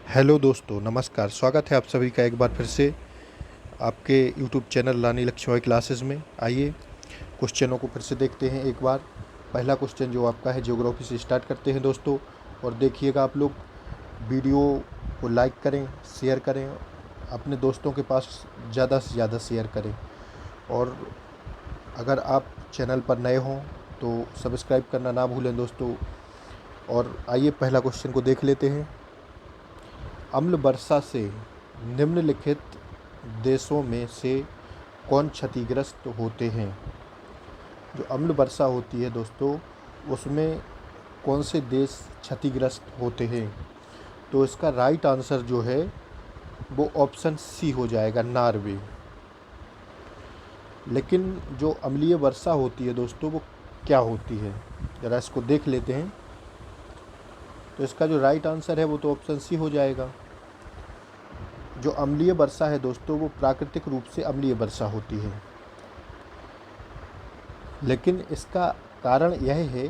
Hello दोस्तों, नमस्कार। स्वागत है आप सभी का एक बार फिर से आपके यूट्यूब चैनल रानी लक्ष्मीबाई क्लासेस में। आइए क्वेश्चनों को फिर से देखते हैं एक बार। पहला क्वेश्चन जो आपका है ज्योग्राफी से स्टार्ट करते हैं दोस्तों। और देखिएगा आप लोग वीडियो को लाइक करें, शेयर करें, अपने दोस्तों के पास ज़्यादा से ज़्यादा शेयर करें। और अगर आप चैनल पर नए हों तो सब्सक्राइब करना ना भूलें दोस्तों। और आइए पहला क्वेश्चन को देख लेते हैं। अम्ल वर्षा से निम्नलिखित देशों में से कौन क्षतिग्रस्त होते हैं? जो अम्ल वर्षा होती है दोस्तों, उसमें कौन से देश क्षतिग्रस्त होते हैं? तो इसका राइट आंसर जो है वो ऑप्शन सी हो जाएगा, नॉर्वे। लेकिन जो अम्लीय वर्षा होती है दोस्तों वो क्या होती है, ज़रा इसको देख लेते हैं। तो इसका जो राइट आंसर है वो तो ऑप्शन सी हो जाएगा। जो अम्लीय वर्षा है दोस्तों वो प्राकृतिक रूप से अम्लीय वर्षा होती है, लेकिन इसका कारण यह है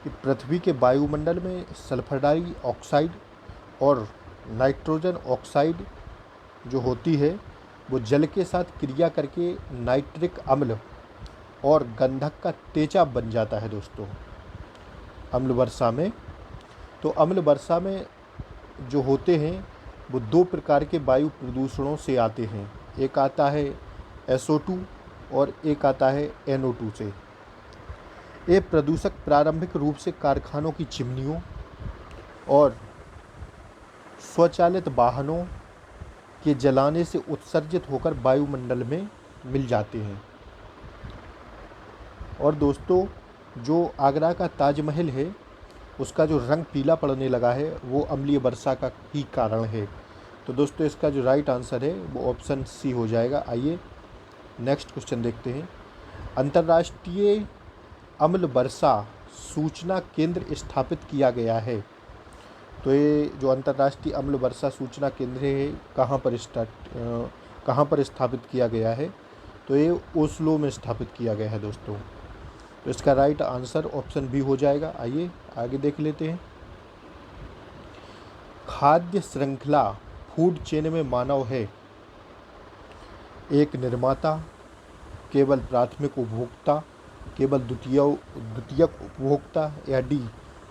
कि पृथ्वी के वायुमंडल में सल्फर डाइऑक्साइड और नाइट्रोजन ऑक्साइड जो होती है वो जल के साथ क्रिया करके नाइट्रिक अम्ल और गंधक का तेजाब बन जाता है दोस्तों अम्ल वर्षा में। तो अम्ल वर्षा में जो होते हैं वो दो प्रकार के वायु प्रदूषणों से आते हैं। एक आता है SO2 और एक आता है NO2 से। ये प्रदूषक प्रारंभिक रूप से कारखानों की चिमनियों और स्वचालित वाहनों के जलाने से उत्सर्जित होकर वायुमंडल में मिल जाते हैं। और दोस्तों जो आगरा का ताजमहल है उसका जो रंग पीला पड़ने लगा है वो अम्लीय वर्षा का ही कारण है। तो दोस्तों इसका जो राइट आंसर है वो ऑप्शन सी हो जाएगा। आइए नेक्स्ट क्वेश्चन देखते हैं। अंतर्राष्ट्रीय अम्ल वर्षा सूचना केंद्र स्थापित किया गया है। तो ये जो अंतर्राष्ट्रीय अम्ल वर्षा सूचना केंद्र है कहाँ पर स्थापित किया गया है? तो ये ओस्लो में स्थापित किया गया है दोस्तों। तो इसका राइट आंसर ऑप्शन बी हो जाएगा। आइए आगे देख लेते हैं। खाद्य श्रृंखला फूड चेन में मानव है एक निर्माता, केवल प्राथमिक उपभोक्ता, केवल द्वितीयक उपभोक्ता, या डी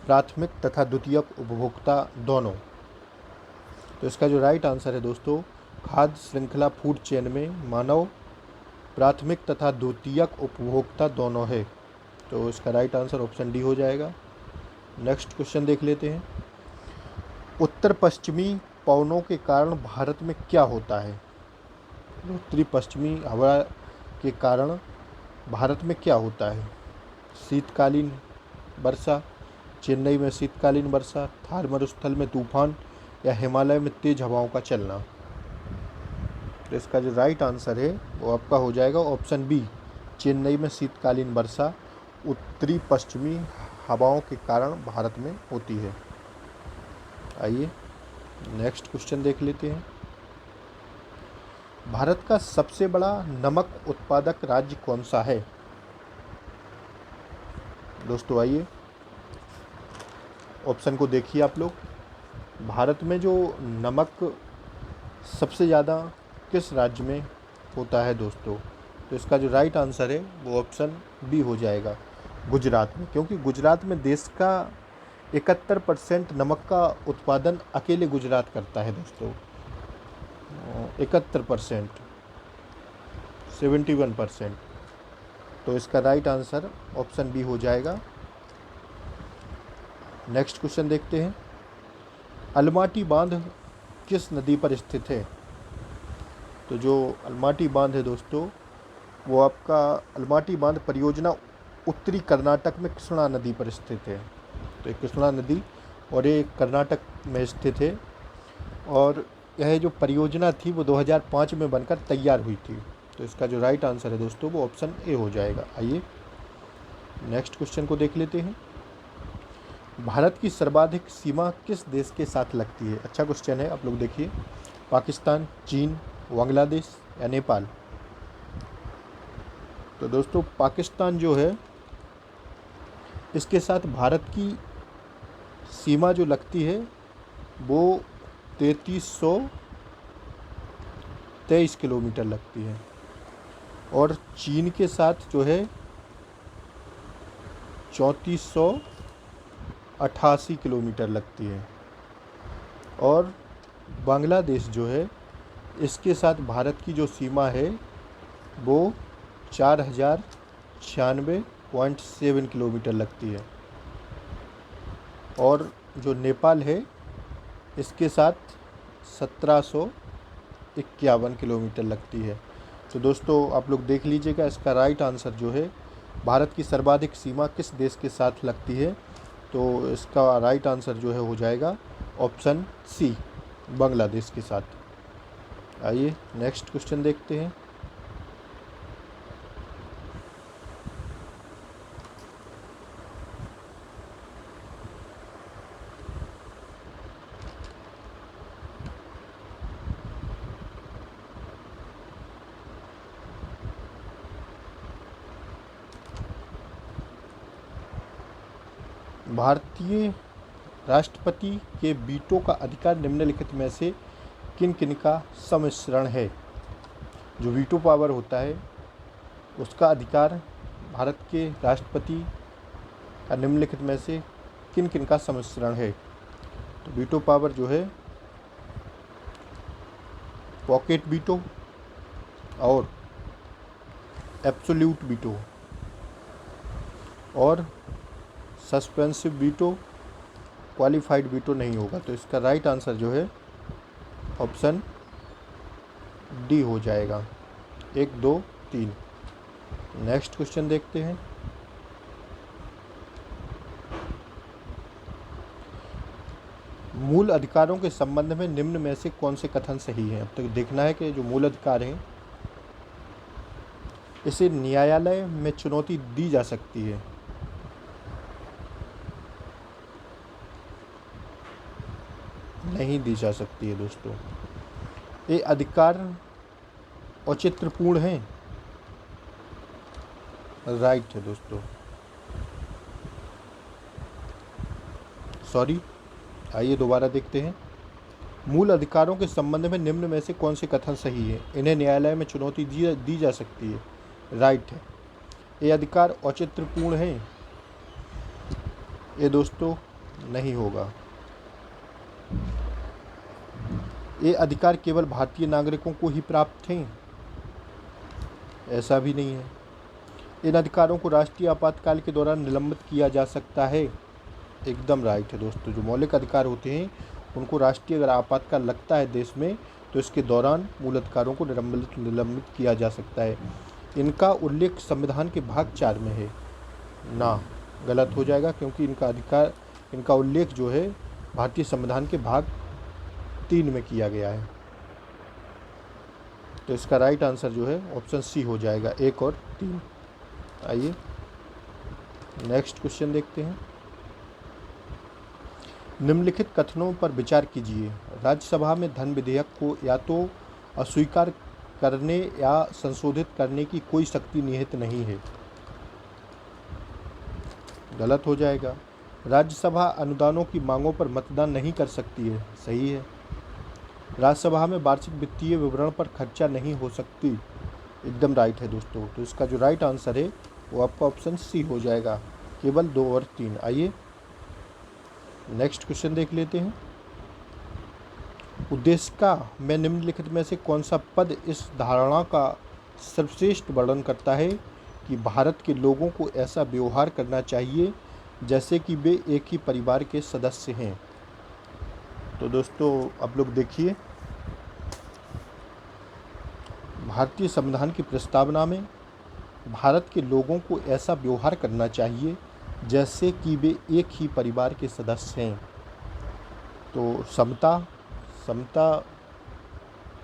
प्राथमिक तथा द्वितीयक उपभोक्ता दोनों। तो इसका जो राइट आंसर है दोस्तों, खाद्य श्रृंखला फूड चेन में मानव प्राथमिक तथा द्वितीयक उपभोक्ता दोनों है। तो इसका राइट आंसर ऑप्शन डी हो जाएगा। नेक्स्ट क्वेश्चन देख लेते हैं। उत्तर पश्चिमी पवनों के कारण भारत में क्या होता है? उत्तरी पश्चिमी हवा के कारण भारत में क्या होता है? शीतकालीन वर्षा, चेन्नई में शीतकालीन वर्षा, थार मरुस्थल में तूफान, या हिमालय में तेज हवाओं का चलना। तो इसका जो राइट आंसर है वो आपका हो जाएगा ऑप्शन बी, चेन्नई में शीतकालीन वर्षा उत्तरी पश्चिमी हवाओं के कारण भारत में होती है। आइए नेक्स्ट क्वेश्चन देख लेते हैं। भारत का सबसे बड़ा नमक उत्पादक राज्य कौन सा है? दोस्तों आइए ऑप्शन को देखिए आप लोग। भारत में जो नमक सबसे ज़्यादा किस राज्य में होता है दोस्तों? तो इसका जो राइट आंसर है वो ऑप्शन बी हो जाएगा, गुजरात में। क्योंकि गुजरात में देश का 71% नमक का उत्पादन अकेले गुजरात करता है दोस्तों। 71%, 71%। तो इसका राइट आंसर ऑप्शन बी हो जाएगा। नेक्स्ट क्वेश्चन देखते हैं। अलमाटी बांध किस नदी पर स्थित है? तो जो अलमाटी बांध है दोस्तों वो आपका अलमाटी बांध परियोजना उत्तरी कर्नाटक में कृष्णा नदी पर स्थित है। तो ये कृष्णा नदी और ये कर्नाटक में स्थित है। और यह जो परियोजना थी वो 2005 में बनकर तैयार हुई थी। तो इसका जो राइट आंसर है दोस्तों वो ऑप्शन ए हो जाएगा। आइए नेक्स्ट क्वेश्चन को देख लेते हैं। भारत की सर्वाधिक सीमा किस देश के साथ लगती है? अच्छा क्वेश्चन है, आप लोग देखिए। पाकिस्तान, चीन, बांग्लादेश, या नेपाल? तो दोस्तों पाकिस्तान जो है इसके साथ भारत की सीमा जो लगती है वो 3323 किलोमीटर लगती है। और चीन के साथ जो है 3488 किलोमीटर लगती है। और बांग्लादेश जो है, इसके साथ भारत की जो सीमा है वो 4096.7 किलोमीटर लगती है। और जो नेपाल है, इसके साथ 1751 किलोमीटर लगती है। तो दोस्तों आप लोग देख लीजिएगा, इसका राइट आंसर जो है, भारत की सर्वाधिक सीमा किस देश के साथ लगती है, तो इसका राइट आंसर जो है हो जाएगा ऑप्शन सी, बांग्लादेश के साथ। आइए नेक्स्ट क्वेश्चन देखते हैं। भारतीय राष्ट्रपति के वीटो का अधिकार निम्नलिखित में से किन किन का सम्मिश्रण है। जो वीटो पावर होता है, उसका अधिकार भारत के राष्ट्रपति का निम्नलिखित में से किन किन का सम्मिश्रण है। तो वीटो पावर जो है, पॉकेट वीटो और एब्सोल्यूट वीटो और सस्पेंसिव वीटो, क्वालिफाइड वीटो नहीं होगा। तो इसका राइट आंसर जो है ऑप्शन डी हो जाएगा, 1 2 3। नेक्स्ट क्वेश्चन देखते हैं। मूल अधिकारों के संबंध में निम्न में से कौन से कथन सही हैं। अब तक देखना है कि जो मूल अधिकार हैं, इसे न्यायालय में चुनौती दी जा सकती है। नहीं दी जा सकती है दोस्तों। ये अधिकार औचित्यपूर्ण हैं। राइट है दोस्तों, सॉरी। आइए दोबारा देखते हैं। मूल अधिकारों के संबंध में निम्न में से कौन से कथन सही है। इन्हें न्यायालय में चुनौती दी जा सकती है। राइट है। ये अधिकार औचित्यपूर्ण हैं। ये दोस्तों नहीं होगा। ये अधिकार केवल भारतीय नागरिकों को ही प्राप्त हैं। ऐसा भी नहीं है। इन अधिकारों को राष्ट्रीय आपातकाल के दौरान निलंबित किया जा सकता है। एकदम राइट है दोस्तों। जो मौलिक अधिकार होते हैं, उनको राष्ट्रीय अगर आपातकाल लगता है देश में, तो इसके दौरान मूल अधिकारों को निलंबित किया जा सकता है। इनका उल्लेख संविधान के भाग 4 में है ना, गलत हो जाएगा, क्योंकि इनका उल्लेख जो है भारतीय संविधान के भाग 3 में किया गया है। तो इसका राइट आंसर जो है ऑप्शन सी हो जाएगा, 1 और 3। आइए नेक्स्ट क्वेश्चन देखते हैं। निम्नलिखित कथनों पर विचार कीजिए। राज्यसभा में धन विधेयक को या तो अस्वीकार करने या संशोधित करने की कोई शक्ति निहित नहीं है। गलत हो जाएगा। राज्यसभा अनुदानों की मांगों पर मतदान नहीं कर सकती है। सही है। राज्यसभा में वार्षिक वित्तीय विवरण पर खर्चा नहीं हो सकती। एकदम राइट है दोस्तों। तो इसका जो राइट आंसर है वो आपका ऑप्शन सी हो जाएगा, केवल 2 और 3। आइए नेक्स्ट क्वेश्चन देख लेते हैं। उद्देशिका में निम्नलिखित में से कौन सा पद इस धारणा का सर्वश्रेष्ठ वर्णन करता है कि भारत के लोगों को ऐसा व्यवहार करना चाहिए जैसे कि वे एक ही परिवार के सदस्य हैं। तो दोस्तों आप लोग देखिए, भारतीय संविधान की प्रस्तावना में भारत के लोगों को ऐसा व्यवहार करना चाहिए जैसे कि वे एक ही परिवार के सदस्य हैं। तो समता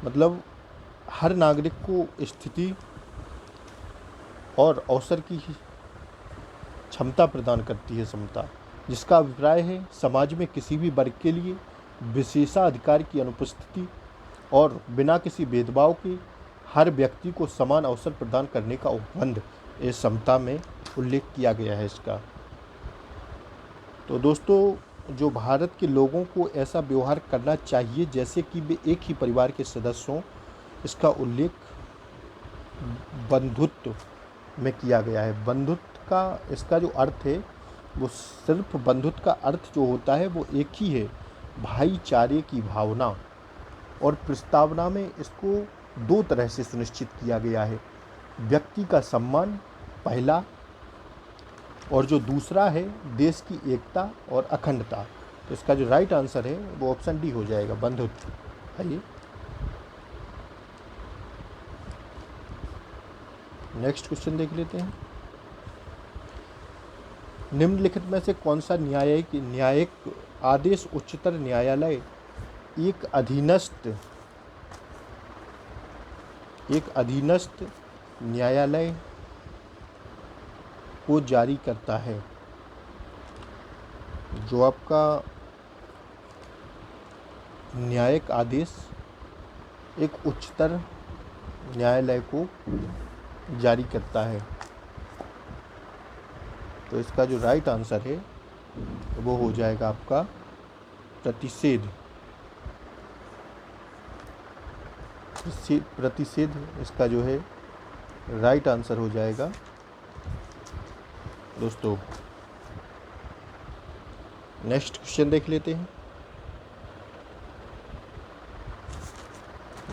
मतलब हर नागरिक को स्थिति और अवसर की क्षमता प्रदान करती है समता, जिसका अभिप्राय है समाज में किसी भी वर्ग के लिए विशेषाधिकार की अनुपस्थिति और बिना किसी भेदभाव के हर व्यक्ति को समान अवसर प्रदान करने का उपबंध इस समता में उल्लेख किया गया है इसका। तो दोस्तों जो भारत के लोगों को ऐसा व्यवहार करना चाहिए जैसे कि वे एक ही परिवार के सदस्य हों। इसका उल्लेख बंधुत्व में किया गया है। बंधुत्व का इसका जो अर्थ है वो सिर्फ बंधुत्व का अर्थ जो होता है वो एक ही है, भाईचारे की भावना। और प्रस्तावना में इसको दो तरह से सुनिश्चित किया गया है, व्यक्ति का सम्मान पहला, और जो दूसरा है देश की एकता और अखंडता। तो इसका जो राइट आंसर है वो ऑप्शन डी हो जाएगा, बंधुत्व। आइए नेक्स्ट क्वेश्चन देख लेते हैं। निम्नलिखित में से कौन सा न्यायिक आदेश उच्चतर न्यायालय एक अधीनस्थ न्यायालय को जारी करता है? जो आपका न्यायिक आदेश एक उच्चतर न्यायालय को जारी करता है, तो इसका जो राइट आंसर है वो हो जाएगा आपका प्रतिषेध। इसका जो है राइट आंसर हो जाएगा दोस्तों। नेक्स्ट क्वेश्चन देख लेते हैं।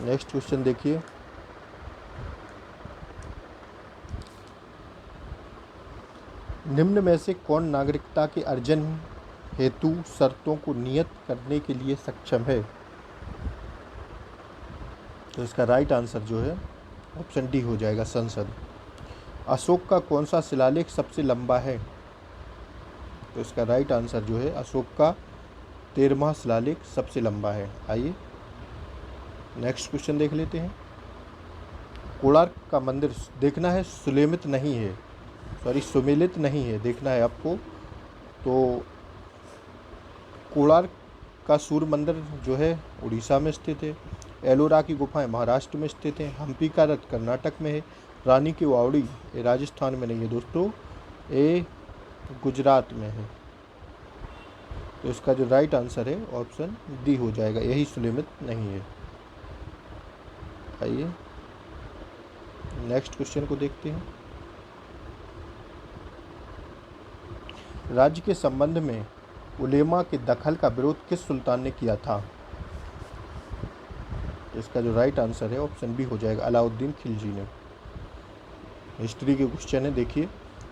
नेक्स्ट क्वेश्चन देखिए, निम्न में से कौन नागरिकता के अर्जन हेतु शर्तों को नियत करने के लिए सक्षम है? तो इसका राइट आंसर जो है ऑप्शन डी हो जाएगा, संसद। अशोक का कौन सा शिलालेख सबसे लंबा है? तो इसका राइट आंसर जो है अशोक का 13वां शिलालेख सबसे लंबा है। आइए नेक्स्ट क्वेश्चन देख लेते हैं। कोणार्क का मंदिर देखना है, सुमेलित नहीं है, देखना है आपको। तो कोणार्क का सूर्य मंदिर जो है उड़ीसा में स्थित है, एलोरा की गुफाएं महाराष्ट्र में स्थित हैं, हम्पी का रथ कर्नाटक में है, रानी की वावड़ी ये राजस्थान में नहीं है दोस्तों, ये गुजरात में है। तो इसका जो राइट आंसर है ऑप्शन डी हो जाएगा, यही सुमेलित नहीं है। आइए नेक्स्ट क्वेश्चन को देखते हैं। राज्य के संबंध में उलेमा के दखल का विरोध किस सुल्तान ने किया था? इसका जो राइट आंसर है ऑप्शन बी हो जाएगा, अलाउद्दीन खिलजी ने। हिस्ट्री के क्वेश्चन है, देखिए।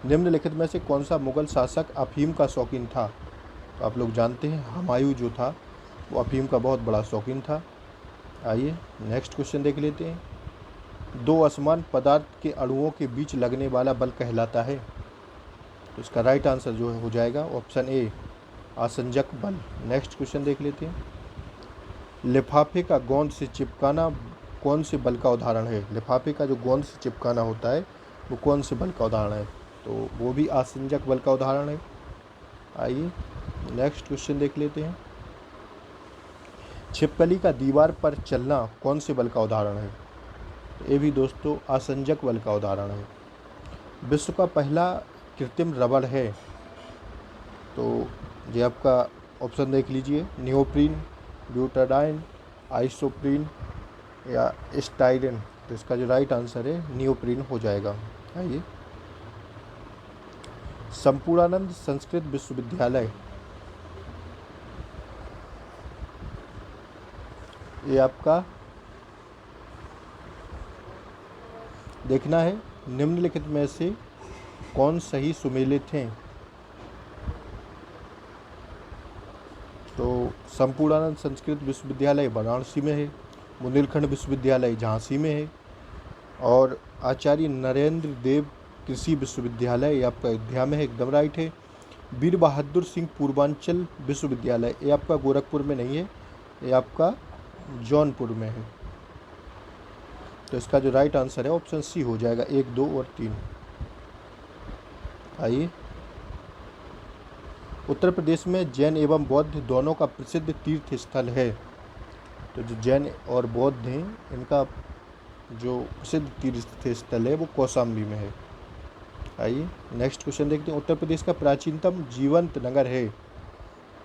निम्नलिखित में से कौन सा मुगल शासक अफीम का शौकीन था? तो आप लोग जानते हैं हुमायूं जो था वो अफीम का बहुत बड़ा शौकीन था। आइए नेक्स्ट क्वेश्चन देख लेते हैं। दो असमान पदार्थ के अणुओं के बीच लगने वाला बल कहलाता है? तो इसका राइट आंसर जो हो जाएगा ऑप्शन ए, आसंजक बल। नेक्स्ट क्वेश्चन देख लेते हैं। लिफाफे का गोंद से चिपकाना कौन से बल का उदाहरण है? लिफाफे का जो गोंद से चिपकाना होता है वो कौन से बल का उदाहरण है? तो वो भी आसंजक बल का उदाहरण है। आइए नेक्स्ट क्वेश्चन देख लेते हैं। छिपकली का दीवार पर चलना कौन से बल का उदाहरण है? तो ये भी दोस्तों आसंजक बल का उदाहरण है। विश्व का पहला कृत्रिम रबड़ है? तो ये आपका ऑप्शन देख लीजिए, नियोप्रीन, ब्यूटाडाइन, आइसोप्रीन या स्टाइरेन। तो इसका जो राइट आंसर है नियोप्रीन हो जाएगा। आइए संपूर्णानंद संस्कृत विश्वविद्यालय, ये आपका देखना है निम्नलिखित में से कौन सही सुमेलित हैं? तो संपूर्णानंद संस्कृत विश्वविद्यालय वाराणसी में है, बुंदेलखंड विश्वविद्यालय झांसी में है, और आचार्य नरेंद्र देव कृषि विश्वविद्यालय ये आपका अयोध्या में है, एकदम राइट है। वीर बहादुर सिंह पूर्वांचल विश्वविद्यालय ये आपका गोरखपुर में नहीं है, ये आपका जौनपुर में है। तो इसका जो राइट आंसर है ऑप्शन सी हो जाएगा, 1, 2 और 3। आइए उत्तर प्रदेश में जैन एवं बौद्ध दोनों का प्रसिद्ध तीर्थ स्थल है? तो जो जैन और बौद्ध हैं इनका जो प्रसिद्ध तीर्थ स्थल है वो कौशाम्बी में है। आइए नेक्स्ट क्वेश्चन देखते हैं। उत्तर प्रदेश का प्राचीनतम जीवंत नगर है?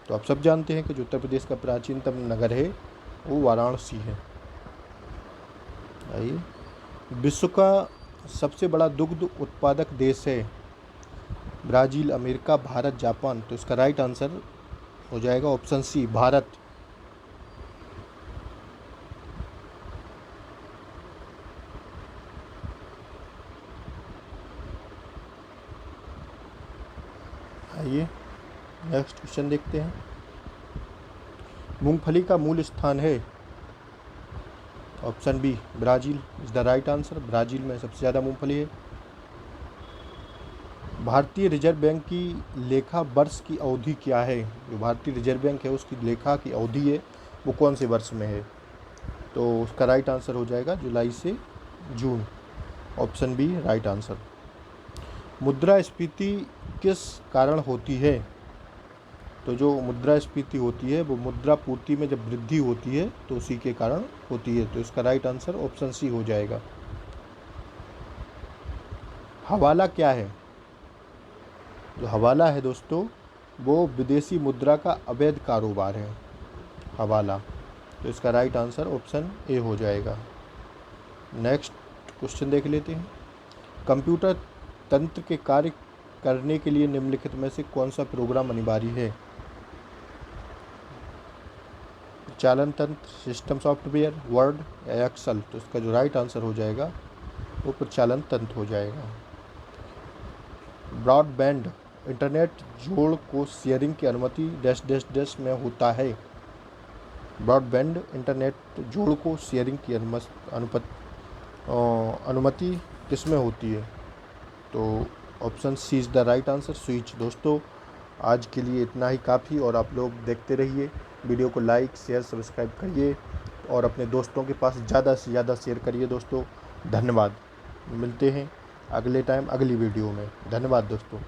तो आप सब जानते हैं कि जो उत्तर प्रदेश का प्राचीनतम नगर है वो वाराणसी है। आइए, विश्व का सबसे बड़ा दुग्ध उत्पादक देश है ब्राज़ील, अमेरिका, भारत, जापान। तो इसका राइट आंसर हो जाएगा ऑप्शन सी, भारत। आइए नेक्स्ट क्वेश्चन देखते हैं। मूंगफली का मूल स्थान है option B, Brazil is the right answer. Brazil में सबसे ज़्यादा मूंगफली है। भारतीय रिजर्व बैंक की लेखा वर्ष की अवधि क्या है? जो भारतीय रिजर्व बैंक है उसकी लेखा की अवधि है वो कौन से वर्ष में है? तो उसका राइट आंसर हो जाएगा जुलाई से जून, ऑप्शन बी राइट आंसर। मुद्रास्फीति किस कारण होती है? तो जो मुद्रास्फीति होती है वो मुद्रा पूर्ति में जब वृद्धि होती है तो उसी के कारण होती है। तो इसका राइट आंसर ऑप्शन सी हो जाएगा। हवाला क्या है? जो हवाला है दोस्तों वो विदेशी मुद्रा का अवैध कारोबार है, हवाला। तो इसका राइट आंसर ऑप्शन ए हो जाएगा। नेक्स्ट क्वेश्चन देख लेते हैं। कंप्यूटर तंत्र के कार्य करने के लिए निम्नलिखित में से कौन सा प्रोग्राम अनिवार्य है? चालन तंत्र, सिस्टम सॉफ्टवेयर, वर्ड या एक्सेल। तो इसका जो राइट आंसर हो जाएगा वो प्रचालन तंत्र हो जाएगा। ब्रॉडबैंड इंटरनेट जोड़ को शेयरिंग की अनुमति डैश डैश डैश में होता है। ब्रॉडबैंड इंटरनेट जोड़ को शेयरिंग की अनुमति किस में होती है? तो option C is the right answer, switch. दोस्तों आज के लिए इतना ही काफ़ी, और आप लोग देखते रहिए वीडियो को, लाइक शेयर सब्सक्राइब करिए और अपने दोस्तों के पास ज़्यादा से ज़्यादा शेयर करिए दोस्तों। धन्यवाद। मिलते हैं अगले टाइम अगली वीडियो में। धन्यवाद दोस्तों।